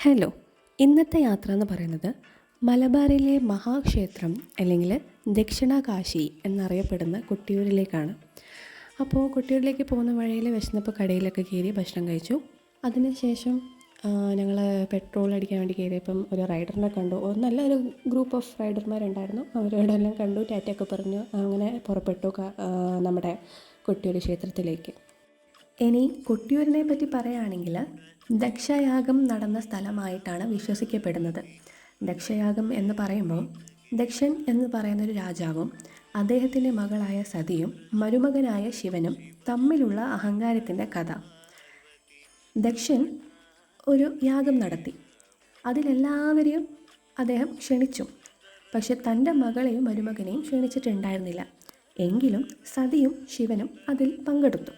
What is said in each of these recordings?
Hello, ഇന്നത്തെ യാത്ര എന്ന് പറയുന്നത് മലബാറിലെ മഹാക്ഷേത്രം അല്ലെങ്കിൽ ദക്ഷിണകാശി എന്നറിയപ്പെടുന്ന കൊട്ടിയൂരിലേക്കാണ്. അപ്പോൾ കൊട്ടിയൂരിലേക്ക് പോകുന്ന വഴിയിൽ വിശന്നപ്പോൾ കടയിലൊക്കെ കയറി ഭക്ഷണം കഴിച്ചു. അതിനുശേഷം ഞങ്ങൾ പെട്രോൾ അടിക്കാൻ വേണ്ടി കയറിയപ്പം ഒരു റൈഡറിനെ കണ്ടു. നല്ലൊരു ഗ്രൂപ്പ് ഓഫ് റൈഡർമാരുണ്ടായിരുന്നു. അവരോടെല്ലാം കണ്ടു, ടാറ്റയൊക്കെ പറഞ്ഞു. അങ്ങനെ പുറപ്പെട്ടു നമ്മുടെ കൊട്ടിയൂർ ക്ഷേത്രത്തിലേക്ക്. ഇനി കൊട്ടിയൂരിനെ പറ്റി പറയുകയാണെങ്കിൽ ദക്ഷയാഗം നടന്ന സ്ഥലമായിട്ടാണ് വിശ്വസിക്കപ്പെടുന്നത്. ദക്ഷയാഗം എന്ന് പറയുമ്പോൾ ദക്ഷൻ എന്ന് പറയുന്നൊരു രാജാവും അദ്ദേഹത്തിൻ്റെ മകളായ സതിയും മരുമകനായ ശിവനും തമ്മിലുള്ള അഹങ്കാരത്തിൻ്റെ കഥ. ദക്ഷൻ ഒരു യാഗം നടത്തി. അതിലെല്ലാവരെയും അദ്ദേഹം ക്ഷണിച്ചു. പക്ഷെ തൻ്റെ മകളെയും മരുമകനെയും ക്ഷണിച്ചിട്ടുണ്ടായിരുന്നില്ല. എങ്കിലും സതിയും ശിവനും അതിൽ പങ്കെടുത്തു.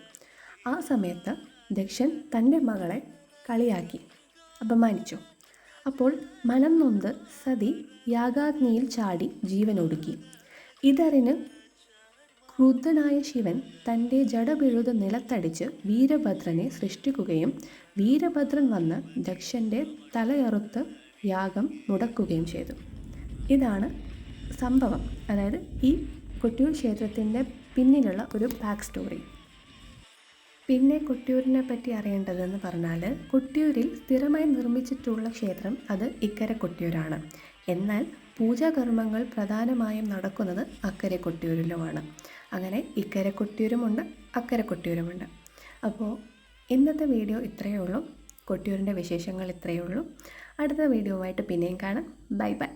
ആ സമയത്ത് ദക്ഷൻ തൻ്റെ മകളെ കളിയാക്കി, അപമാനിച്ചു. അപ്പോൾ മനം നൊന്ത് സതി യാഗാഗ്നിയിൽ ചാടി ജീവനൊടുക്കി. ഇതറിഞ്ഞ് ക്രുദ്ധനായ ശിവൻ തൻ്റെ ജടപിഴുത് നിലത്തടിച്ച് വീരഭദ്രനെ സൃഷ്ടിക്കുകയും വീരഭദ്രൻ വന്ന് ദക്ഷൻ്റെ തലയറുത്ത് യാഗം മുടക്കുകയും ചെയ്തു. ഇതാണ് സംഭവം. അതായത് ഈ കൊട്ടിയൂർ ക്ഷേത്രത്തിൻ്റെ പിന്നിലുള്ള ഒരു ബാക്ക് സ്റ്റോറി. പിന്നെ കൊട്ടിയൂരിനെ പറ്റി അറിയേണ്ടതെന്ന് പറഞ്ഞാൽ, കൊട്ടിയൂരിൽ സ്ഥിരമായി നിർമ്മിച്ചിട്ടുള്ള ക്ഷേത്രം അത് ഇക്കരെ കൊട്ടിയൂരാണ്. എന്നാൽ പൂജാകർമ്മങ്ങൾ പ്രധാനമായും നടക്കുന്നത് അക്കരെ കൊട്ടിയൂരിലുമാണ്. അങ്ങനെ ഇക്കരെ കൊട്ടിയൂരുമുണ്ട്, അക്കരെ കൊട്ടിയൂരുമുണ്ട്. അപ്പോൾ ഇന്നത്തെ വീഡിയോ ഇത്രയേ ഉള്ളൂ. കൊട്ടിയൂരിൻ്റെ വിശേഷങ്ങൾ ഇത്രയേ ഉള്ളൂ. അടുത്ത വീഡിയോ ആയിട്ട് പിന്നെയും കാണാം. Bye bye.